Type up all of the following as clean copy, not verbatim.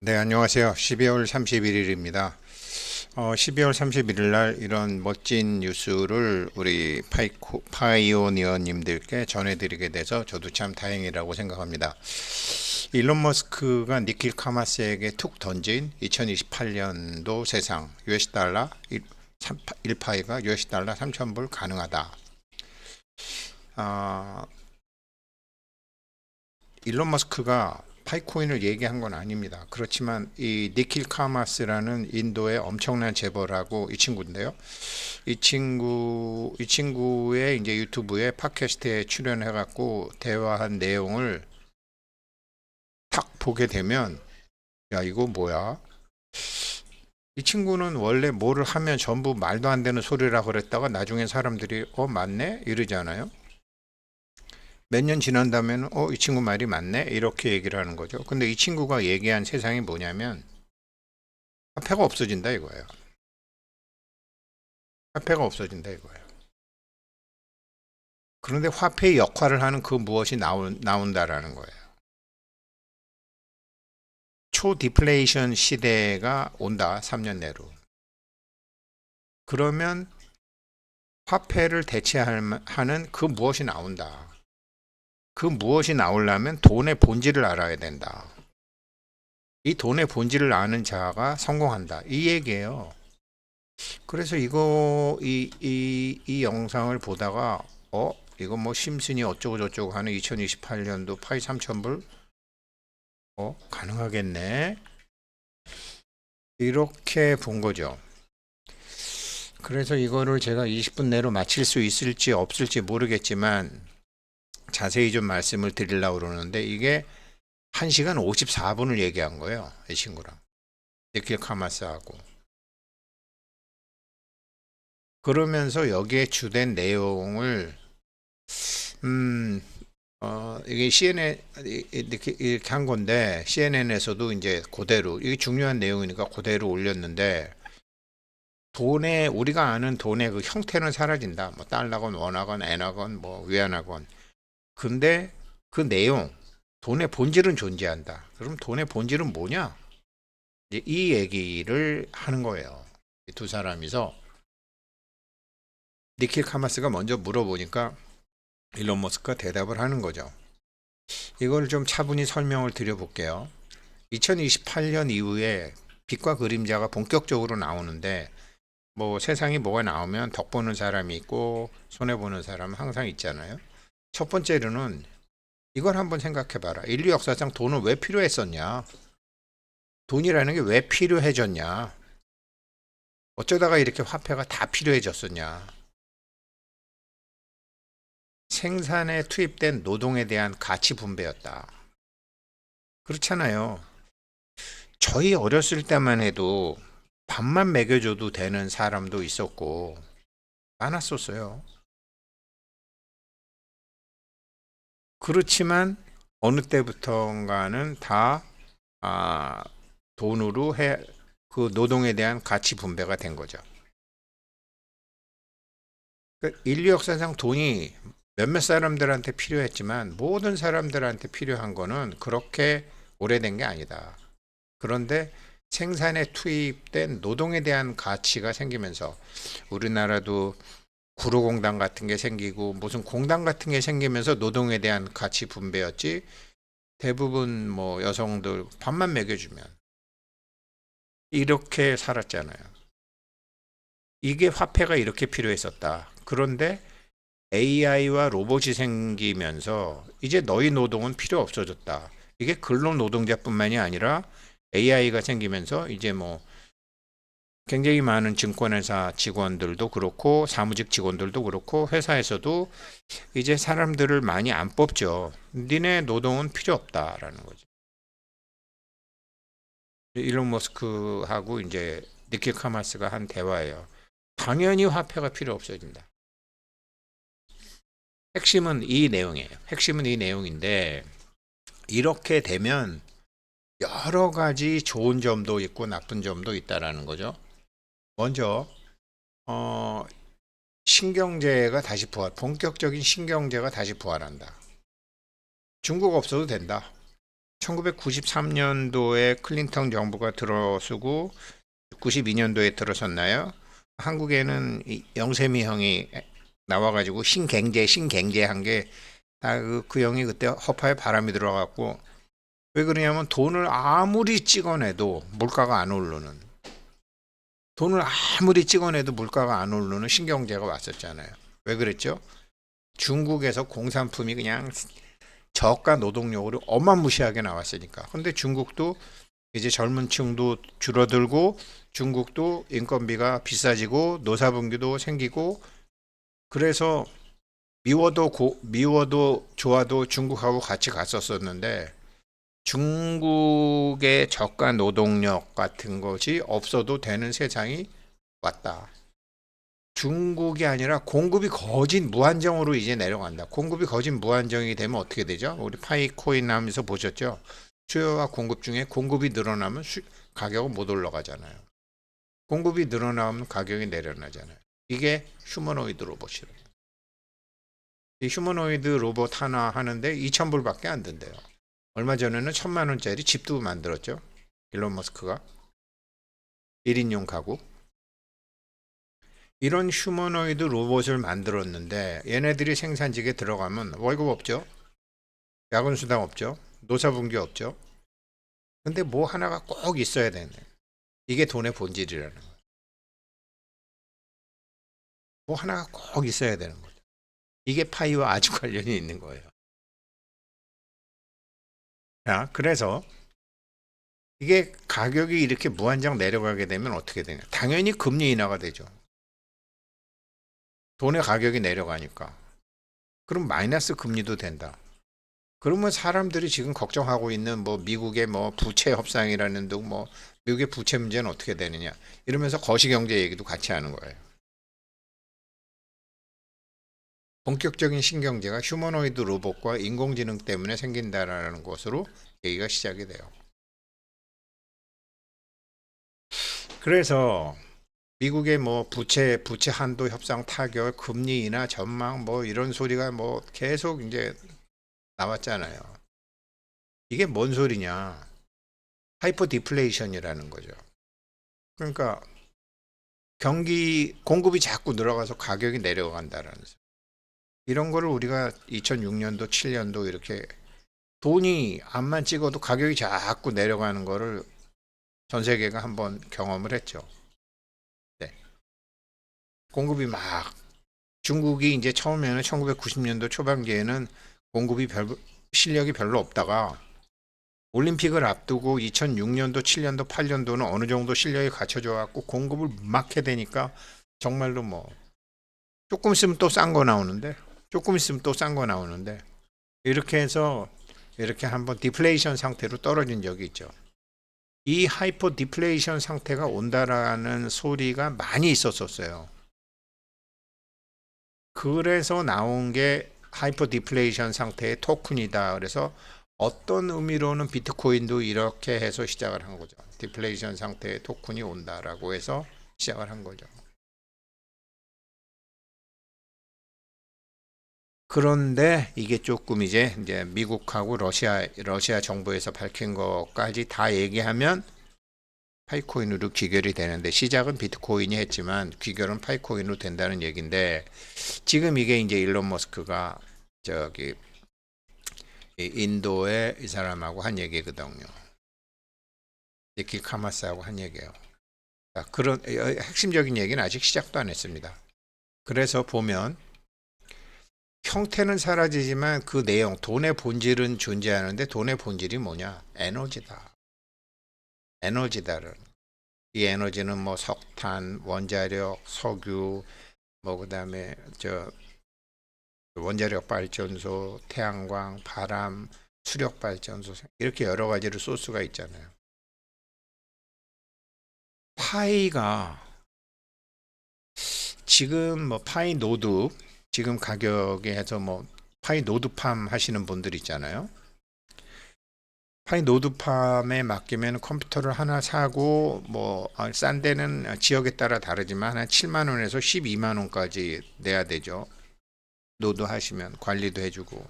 네, 안녕하세요. 12월 31일입니다. 12월 31일 날 이런 멋진 뉴스를 우리 파이오니어님들께 전해드리게 돼서 저도 참 다행이라고 생각합니다. 일론 머스크가 니킬 카마스에게 툭 던진 2028년도 세상 US 달러 1파이가 US 달러 3,000불 가능하다. 아, 일론 머스크가 파이코인을 얘기한 건 아닙니다. 그렇지만 이 니킬 카마스라는 인도의 엄청난 재벌하고 이 친구인데요. 이 친구의 이제 유튜브에 팟캐스트에 출연해 갖고 대화한 내용을 탁 보게 되면 야, 이거 뭐야? 이 친구는 원래 뭐를 하면 전부 말도 안 되는 소리라고 그랬다가 나중에 사람들이 맞네? 이러잖아요. 몇 년 지난 다음에는 이 친구 말이 맞네? 이렇게 얘기를 하는 거죠. 근데 이 친구가 얘기한 세상이 뭐냐면 화폐가 없어진다 이거예요. 화폐가 없어진다 이거예요. 그런데 화폐의 역할을 하는 그 무엇이 나온다라는 거예요. 초디플레이션 시대가 온다. 3년 내로. 그러면 화폐를 대체하는 그 무엇이 나온다. 그 무엇이 나오려면 돈의 본질을 알아야 된다. 이 돈의 본질을 아는 자가 성공한다. 이 얘기예요. 그래서 이 영상을 보다가, 이거 뭐 심슨이 어쩌고 저쩌고 하는 2028년도 파이 3,000불? 가능하겠네. 이렇게 본 거죠. 그래서 이거를 제가 20분 내로 마칠 수 있을지 없을지 모르겠지만 자세히 좀 말씀을 드리려고 그러는데 이게 1시간 54분을 얘기한 거예요. 이 친구랑. 니킬 카마스하고. 그러면서 여기에 주된 내용을 음, 이게 CNN 이렇게 한 건데 CNN에서도 이제 그대로 이게 중요한 내용이니까 그대로 올렸는데 돈의 우리가 아는 돈의 그 형태는 사라진다. 뭐 달러건 원화건 엔화건 뭐 위안화건. 근데 그 내용 돈의 본질은 존재한다. 그럼 돈의 본질은 뭐냐? 이제 이 얘기를 하는 거예요. 이 두 사람이서 니킬 카마스가 먼저 물어보니까 일론 머스크가 대답을 하는 거죠. 이걸 좀 차분히 설명을 드려볼게요. 2028년 이후에 빛과 그림자가 본격적으로 나오는데 뭐 세상이 뭐가 나오면 덕 보는 사람이 있고 손해 보는 사람은 항상 있잖아요. 첫 번째로는 이걸 한번 생각해 봐라. 인류 역사상 돈은 왜 필요했었냐? 돈이라는 게 왜 필요해졌냐? 어쩌다가 이렇게 화폐가 다 필요해졌었냐? 생산에 투입된 노동에 대한 가치 분배였다. 그렇잖아요. 저희 어렸을 때만 해도 밥만 먹여줘도 되는 사람도 있었고 많았었어요. 그렇지만 어느 때부턴가는 다 아, 돈으로 그 노동에 대한 가치 분배가 된 거죠. 그 인류 역사상 돈이 몇몇 사람들한테 필요했지만 모든 사람들한테 필요한 거는 그렇게 오래된 게 아니다. 그런데 생산에 투입된 노동에 대한 가치가 생기면서 우리나라도 구로공단 같은 게 생기고 무슨 공단 같은 게 생기면서 노동에 대한 가치 분배였지 대부분 뭐 여성들 밥만 먹여주면 이렇게 살았잖아요. 이게 화폐가 이렇게 필요했었다. 그런데 AI와 로봇이 생기면서 이제 너희 노동은 필요 없어졌다. 이게 근로 노동자뿐만이 아니라 AI가 생기면서 이제 뭐 굉장히 많은 증권회사 직원들도 그렇고 사무직 직원들도 그렇고 회사에서도 이제 사람들을 많이 안 뽑죠. 니네 노동은 필요 없다라는 거죠. 일론 머스크하고 이제 니킬 카마스가 한 대화예요. 당연히 화폐가 필요 없어진다. 핵심은 이 내용이에요. 핵심은 이 내용인데 이렇게 되면 여러 가지 좋은 점도 있고 나쁜 점도 있다라는 거죠. 먼저 어, 신경제가 다시 본격적인 신경제가 다시 부활한다. 중국 없어도 된다. 1993년도에 클린턴 정부가 들어서고 92년도에 들어섰나요? 한국에는 영세미 형이 나와가지고 신경제 한 게 다 그 형이 그때 허파에 바람이 들어갔고, 왜 그러냐면 돈을 아무리 찍어내도 물가가 안 오르는, 돈을 아무리 찍어내도 물가가 안 오르는 신경제가 왔었잖아요. 왜 그랬죠? 중국에서 공산품이 그냥 저가 노동력으로 어마무시하게 나왔으니까. 근데 중국도 이제 젊은 층도 줄어들고, 중국도 인건비가 비싸지고 노사분기도 생기고, 그래서 미워도 좋아도 중국하고 같이 갔었었는데, 중국의 저가 노동력 같은 것이 없어도 되는 세상이 왔다. 중국이 아니라 공급이 거진 무한정으로 이제 내려간다. 공급이 거진 무한정이 되면 어떻게 되죠? 우리 파이코인 하면서 보셨죠? 수요와 공급 중에 공급이 늘어나면 가격은 못 올라가잖아요. 공급이 늘어나면 가격이 내려나잖아요. 이게 휴머노이드 로봇이래요. 이 휴머노이드 로봇 하나 하는데 2,000불밖에 안 든대요. 얼마 전에는 1,000만 원짜리 집도 만들었죠. 일론 머스크가. 1인용 가구. 이런 휴머노이드 로봇을 만들었는데 얘네들이 생산직에 들어가면 월급 없죠. 야근 수당 없죠. 노사분기 없죠. 근데 뭐 하나가 꼭 있어야 되네. 이게 돈의 본질이라는 거예요. 뭐 하나가 꼭 있어야 되는 거죠. 이게 파이와 아주 관련이 있는 거예요. 자, 그래서 이게 가격이 이렇게 무한정 내려가게 되면 어떻게 되냐? 당연히 금리 인하가 되죠. 돈의 가격이 내려가니까. 그럼 마이너스 금리도 된다. 그러면 사람들이 지금 걱정하고 있는 뭐 미국의 뭐 부채 협상이라는 등 뭐 미국의 부채 문제는 어떻게 되느냐 이러면서 거시경제 얘기도 같이 하는 거예요. 본격적인 신경제가 휴머노이드 로봇과 인공지능 때문에 생긴다라는 것으로 얘기가 시작이 돼요. 그래서 미국의 뭐 부채 한도 협상 타결, 금리 인하 전망 뭐 이런 소리가 뭐 계속 이제 나왔잖아요. 이게 뭔 소리냐? 하이퍼 디플레이션이라는 거죠. 그러니까 경기 공급이 자꾸 늘어가서 가격이 내려간다라는 거죠. 이런 거를 우리가 2006년도, 7년도 이렇게 돈이 암만 찍어도 가격이 자꾸 내려가는 거를 전 세계가 한번 경험을 했죠. 네. 공급이 막 중국이 이제 처음에는 1990년도 초반기에는 공급이 실력이 별로 없다가 올림픽을 앞두고 2006년도, 7년도, 8년도는 어느 정도 실력이 갖춰져 갖고 공급을 막 해대니까 정말로 뭐 조금 있으면 또 싼 거 나오는데 조금 있으면 또 싼 거 나오는데 이렇게 해서 이렇게 한번 디플레이션 상태로 떨어진 적이 있죠. 이 하이퍼 디플레이션 상태가 온다라는 소리가 많이 있었었어요. 그래서 나온 게 하이퍼 디플레이션 상태의 토큰이다. 그래서 어떤 의미로는 비트코인도 이렇게 해서 시작을 한 거죠. 디플레이션 상태의 토큰이 온다라고 해서 시작을 한 거죠. 그런데 이게 조금 이제 미국하고 러시아 정부에서 밝힌 것까지 다 얘기하면 파이코인으로 귀결이 되는데 시작은 비트코인이 했지만 귀결은 파이코인으로 된다는 얘기인데 지금 이게 이제 일론 머스크가 저기 인도의 이 사람하고 한 얘기거든요. 니킬 카마스하고 한 얘기예요. 그런 핵심적인 얘기는 아직 시작도 안 했습니다. 그래서 보면 형태는 사라지지만 그 내용, 돈의 본질은 존재하는데 돈의 본질이 뭐냐? 에너지다. 에너지다는. 이 에너지는 뭐 석탄, 원자력, 석유, 뭐 그다음에 저 원자력 발전소, 태양광, 바람, 수력 발전소 이렇게 여러 가지로 소스가 있잖아요. 파이가 지금 뭐 파이 노드 지금 가격에 해서 뭐 파이 노드팜 하시는 분들 있잖아요. 파이 노드팜에 맡기면 컴퓨터를 하나 사고 뭐 싼 데는 지역에 따라 다르지만 한 7만 원에서 12만 원까지 내야 되죠. 노드 하시면 관리도 해주고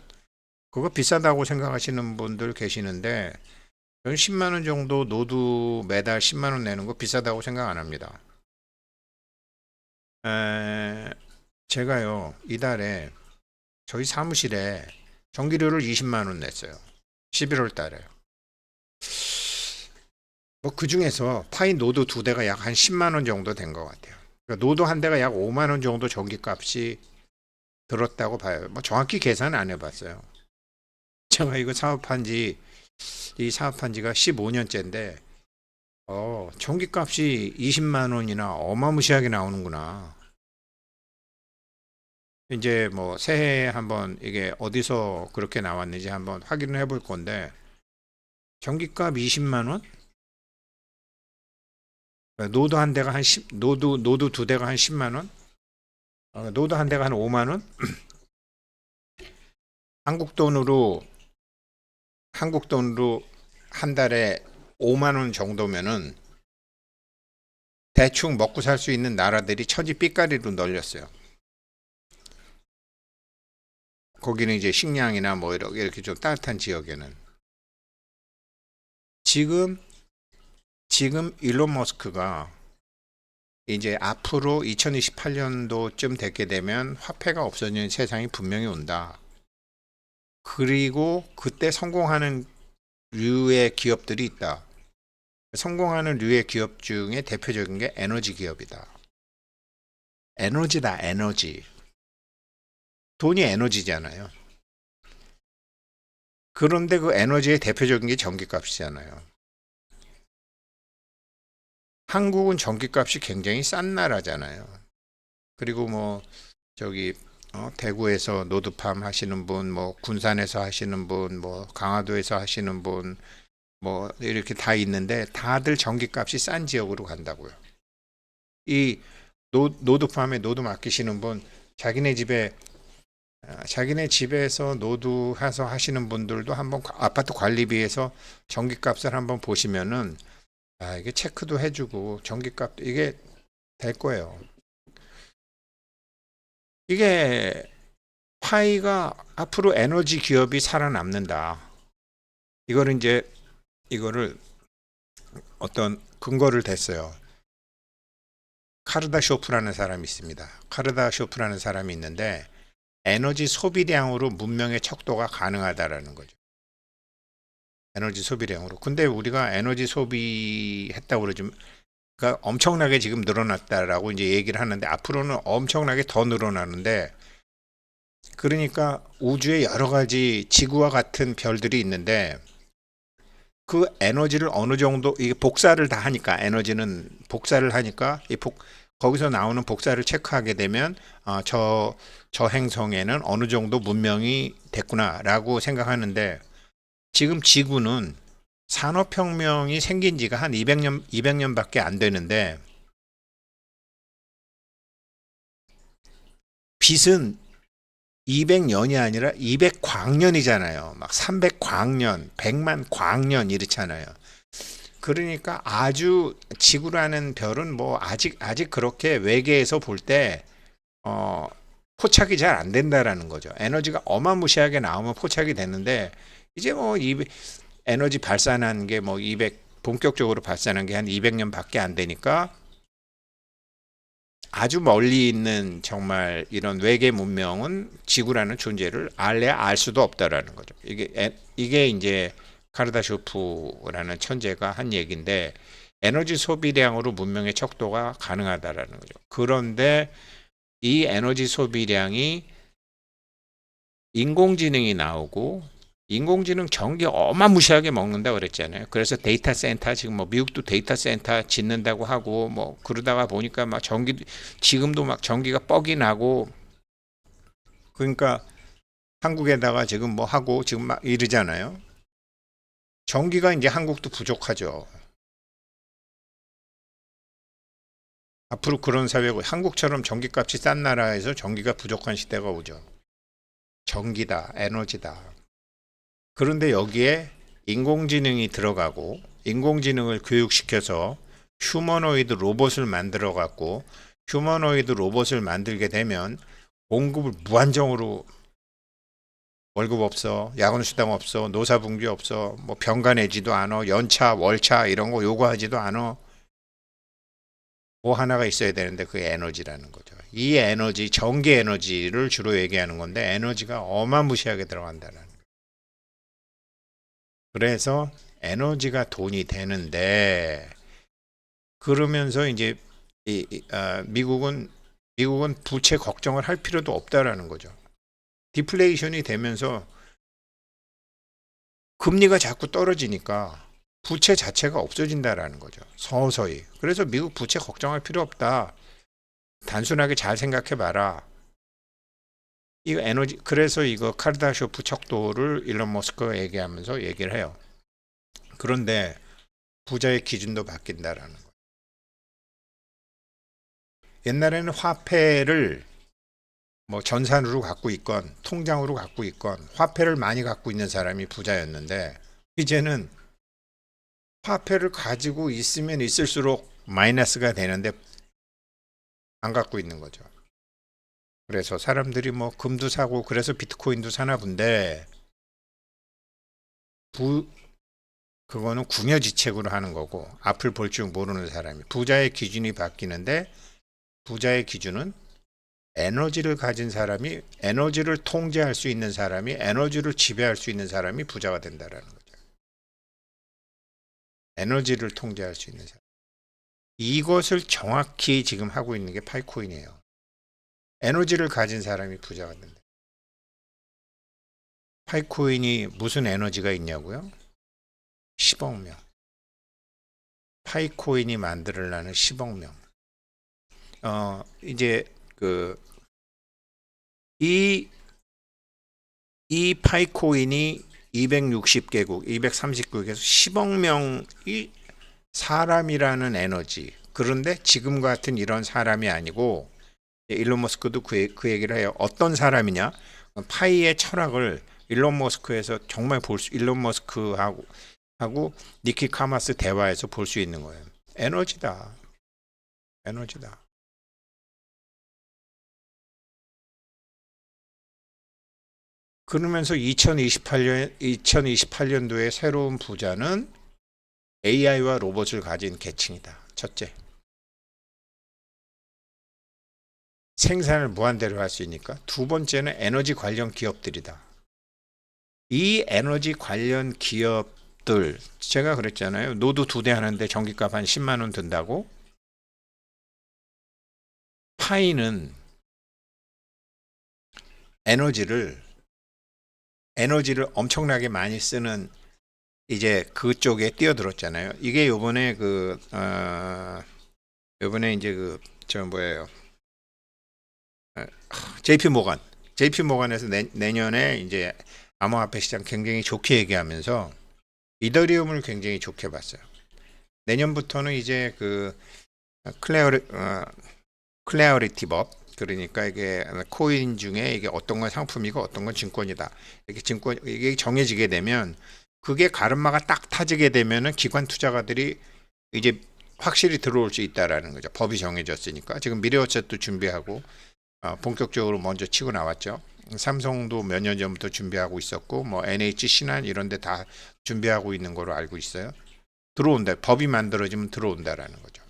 그거 비싸다고 생각하시는 분들 계시는데 저는 10만 원 정도 노드 매달 10만 원 내는 거 비싸다고 생각 안 합니다. 에, 제가요 이달에 저희 사무실에 전기료를 20만 원 냈어요. 11월 달에. 뭐 그 중에서 파이 노드 두 대가 약 한 10만 원 정도 된 것 같아요. 그러니까 노드 한 대가 약 5만 원 정도 전기값이 들었다고 봐요. 뭐 정확히 계산 안 해봤어요. 제가 이거 사업한 지가 15년째인데, 전기값이 20만 원이나 어마무시하게 나오는구나. 이제 뭐 새해에 한번 이게 어디서 그렇게 나왔는지 한번 확인을 해볼 건데, 전기값 20만 원? 노드 한 대가 한 10, 노드 두 대가 한 10만 원? 노드 한 대가 한 5만 원? 한국 돈으로 한 달에 5만 원 정도면은 대충 먹고 살 수 있는 나라들이 천지 삐까리로 널렸어요. 거기는 이제 식량이나 뭐 이렇게 좀 따뜻한 지역에는 지금 일론 머스크가 이제 앞으로 2028년도쯤 되게 되면 화폐가 없어지는 세상이 분명히 온다. 그리고 그때 성공하는 류의 기업들이 있다. 성공하는 류의 기업 중에 대표적인 게 에너지 기업이다. 에너지다, 에너지. 돈이 에너지잖아요. 그런데 그 에너지의 대표적인 게 전기값이잖아요. 한국은 전기값이 굉장히 싼 나라잖아요. 그리고 뭐 저기 대구에서 노드팜 하시는 분, 뭐 군산에서 하시는 분, 뭐 강화도에서 하시는 분, 뭐 이렇게 다 있는데 다들 전기값이 싼 지역으로 간다고요. 이 노드팜에 노드 맡기시는 분, 자기네 집에서 노드 해서 하시는 분들도 한번 아파트 관리비에서 전기값을 한번 보시면은 이게 체크도 해주고 전기값 이게 될 거예요. 이게 파이가 앞으로 에너지 기업이 살아남는다. 이거를 어떤 근거를 댔어요. 카르다 쇼프라는 사람이 있습니다. 카르다 쇼프라는 사람이 있는데 에너지 소비량으로 문명의 척도가 가능하다라는 거죠. 에너지 소비량으로. 근데 우리가 에너지 소비했다고 그러죠. 그러니까 엄청나게 지금 늘어났다라고 이제 얘기를 하는데 앞으로는 엄청나게 더 늘어나는데 그러니까 우주에 여러 가지 지구와 같은 별들이 있는데 그 에너지를 어느 정도 이게 복사를 다 하니까 에너지는 복사를 하니까 거기서 나오는 복사를 체크하게 되면 저 행성에는 어느 정도 문명이 됐구나라고 생각하는데 지금 지구는 산업혁명이 생긴 지가 한 200년밖에 안 되는데 빛은 200년이 아니라 200광년이잖아요. 막 300광년, 100만 광년 이렇잖아요. 그러니까 아주 지구라는 별은 뭐 아직 그렇게 외계에서 볼 때 포착이 잘 안 된다라는 거죠. 에너지가 어마무시하게 나오면 포착이 되는데 이제 뭐 에너지 발산한 게 뭐 본격적으로 발산한 게 한 200년밖에 안 되니까 아주 멀리 있는 정말 이런 외계 문명은 지구라는 존재를 알래야 알 수도 없다라는 거죠. 이게 이제 카르다쇼프라는 천재가 한 얘기인데 에너지 소비량으로 문명의 척도가 가능하다라는 거죠. 그런데 이 에너지 소비량이 인공지능이 나오고 인공지능 전기 어마무시하게 먹는다 그랬잖아요. 그래서 데이터 센터 지금 뭐 미국도 데이터 센터 짓는다고 하고 뭐 그러다가 보니까 막 지금도 막 전기가 뻑이 나고 그러니까 한국에다가 지금 뭐 하고 지금 막 이러잖아요. 전기가 이제 한국도 부족하죠. 앞으로 그런 사회고 한국처럼 전기값이 싼 나라에서 전기가 부족한 시대가 오죠. 전기다, 에너지다. 그런데 여기에 인공지능이 들어가고 인공지능을 교육시켜서 휴머노이드 로봇을 만들어 갖고 휴머노이드 로봇을 만들게 되면 공급을 무한정으로 월급 없어, 야근수당 없어, 노사분규 없어, 뭐 병가 내지도 않아, 연차, 월차 이런 거 요구하지도 않아. 뭐 하나가 있어야 되는데 그 에너지라는 거죠. 이 에너지, 전기 에너지를 주로 얘기하는 건데 에너지가 어마무시하게 들어간다는 거예요. 그래서 에너지가 돈이 되는데 그러면서 이제 미국은 부채 걱정을 할 필요도 없다라는 거죠. 디플레이션이 되면서 금리가 자꾸 떨어지니까 부채 자체가 없어진다라는 거죠. 서서히. 그래서 미국 부채 걱정할 필요 없다. 단순하게 잘 생각해 봐라. 이거 에너지 그래서 이거 카르다쇼프 척도를 일론 머스크가 얘기하면서 얘기를 해요. 그런데 부자의 기준도 바뀐다라는 거예요. 옛날에는 화폐를 뭐 전산으로 갖고 있건 통장으로 갖고 있건 화폐를 많이 갖고 있는 사람이 부자였는데 이제는 화폐를 가지고 있으면 있을수록 마이너스가 되는데 안 갖고 있는 거죠. 그래서 사람들이 뭐 금도 사고 그래서 비트코인도 사나 본데 부 그거는 궁여지책으로 하는 거고 앞을 볼 줄 모르는 사람이 부자의 기준이 바뀌는데 부자의 기준은 에너지를 가진 사람이 에너지를 통제할 수 있는 사람이 에너지를 지배할 수 있는 사람이 부자가 된다라는 거죠. 에너지를 통제할 수 있는 사람. 이것을 정확히 지금 하고 있는 게 파이코인이에요. 에너지를 가진 사람이 부자가 된다. 파이코인이 무슨 에너지가 있냐고요? 10억 명. 파이코인이 만들어내는 10억 명. 이제 그 이 이 파이코인이 260개국, 230개국에서 10억 명이 사람이라는 에너지. 그런데 지금 같은 이런 사람이 아니고 일론 머스크도 그 얘기를 해요. 어떤 사람이냐? 파이의 철학을 일론 머스크에서 정말 일론 머스크하고 니키 카마스 대화에서 볼 수 있는 거예요. 에너지다. 에너지다. 그러면서 2028년도에 새로운 부자는 AI와 로봇을 가진 계층이다. 첫째. 생산을 무한대로 할 수 있으니까. 두 번째는 에너지 관련 기업들이다. 이 에너지 관련 기업들, 제가 그랬잖아요. 노드 2대 하는데 전기값 한 10만 원 든다고. 파이는 에너지를 엄청나게 많이 쓰는 이제 그쪽에 뛰어들었잖아요. 이게 요번에 이제 저 뭐예요? JP 모간. JP 모간에서 내년에 이제 암호화폐 시장 굉장히 좋게 얘기하면서 이더리움을 굉장히 좋게 봤어요. 내년부터는 이제 클레어리티 법, 그러니까 이게 코인 중에 이게 어떤 건 상품이고 어떤 건 증권이다. 이게 정해지게 되면 그게 가르마가 딱 타지게 되면은 기관 투자가들이 이제 확실히 들어올 수 있다라는 거죠. 법이 정해졌으니까. 지금 미래어셋도 준비하고 본격적으로 먼저 치고 나왔죠. 삼성도 몇 년 전부터 준비하고 있었고 뭐 NH 신한 이런 데 다 준비하고 있는 거로 알고 있어요. 들어온다. 법이 만들어지면 들어온다라는 거죠.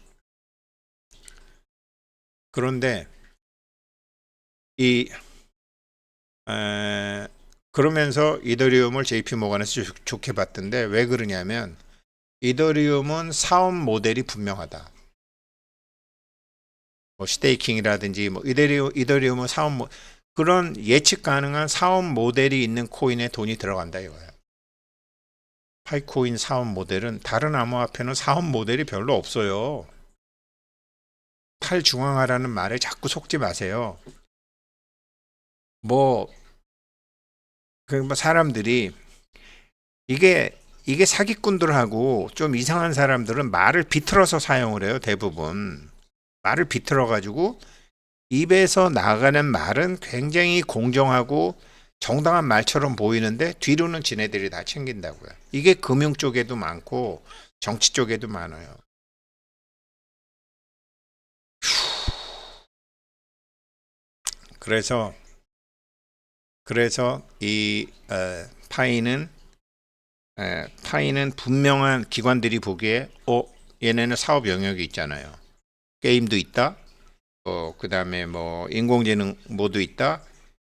그런데 이 그러면서 이더리움을 JP 모건에서 좋게 봤던데 왜 그러냐면 이더리움은 사업 모델이 분명하다. 뭐 스테이킹이라든지 뭐 이더리움은 그런 예측 가능한 사업 모델이 있는 코인에 돈이 들어간다 이거예요. 파이코인 사업 모델은 다른 암호화폐는 사업 모델이 별로 없어요. 탈중앙화라는 말에 자꾸 속지 마세요. 뭐 사람들이 이게 사기꾼들하고 좀 이상한 사람들은 말을 비틀어서 사용을 해요. 대부분 말을 비틀어 가지고 입에서 나가는 말은 굉장히 공정하고 정당한 말처럼 보이는데 뒤로는 지네들이 다 챙긴다고요. 이게 금융 쪽에도 많고 정치 쪽에도 많아요. 그래서 그래서 이 파이는 분명한 기관들이 보기에 얘네는 사업 영역이 있잖아요. 게임도 있다. 그다음에 뭐 인공지능 모두 있다.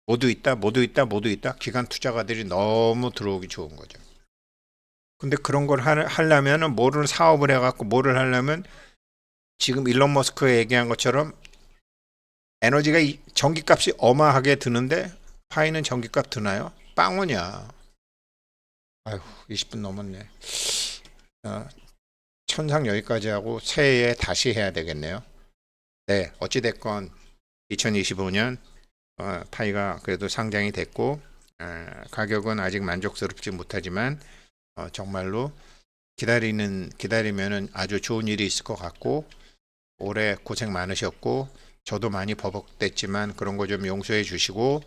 모두 있다. 모두 있다. 모두 있다. 기관 투자가들이 너무 들어오기 좋은 거죠. 근데 그런 걸 하려면은 뭐를 사업을 해갖고 뭐를 하려면 지금 일론 머스크가 얘기한 것처럼 에너지가 전기값이 어마하게 드는데 파이는 전기값 드나요? 빵원이야. 아휴, 20분 넘었네. 어, 천상 여기까지 하고 새해에 다시 해야 되겠네요. 네, 어찌됐건 2025년 파이가 그래도 상장이 됐고 가격은 아직 만족스럽지 못하지만 정말로 기다리면은 아주 좋은 일이 있을 것 같고 올해 고생 많으셨고 저도 많이 버벅댔지만 그런 거 좀 용서해 주시고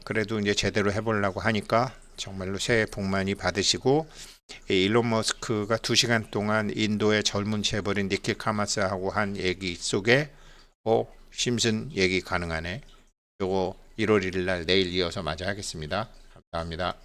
그래도 이제 제대로 해보려고 하니까 정말로 새해 복 많이 받으시고 일론 머스크가 2시간 동안 인도의 젊은 재벌인 니킬 카마스하고 한 얘기 속에 심슨 얘기 가능하네. 요거 1월 1일 날 내일 이어서 마저 하겠습니다. 감사합니다.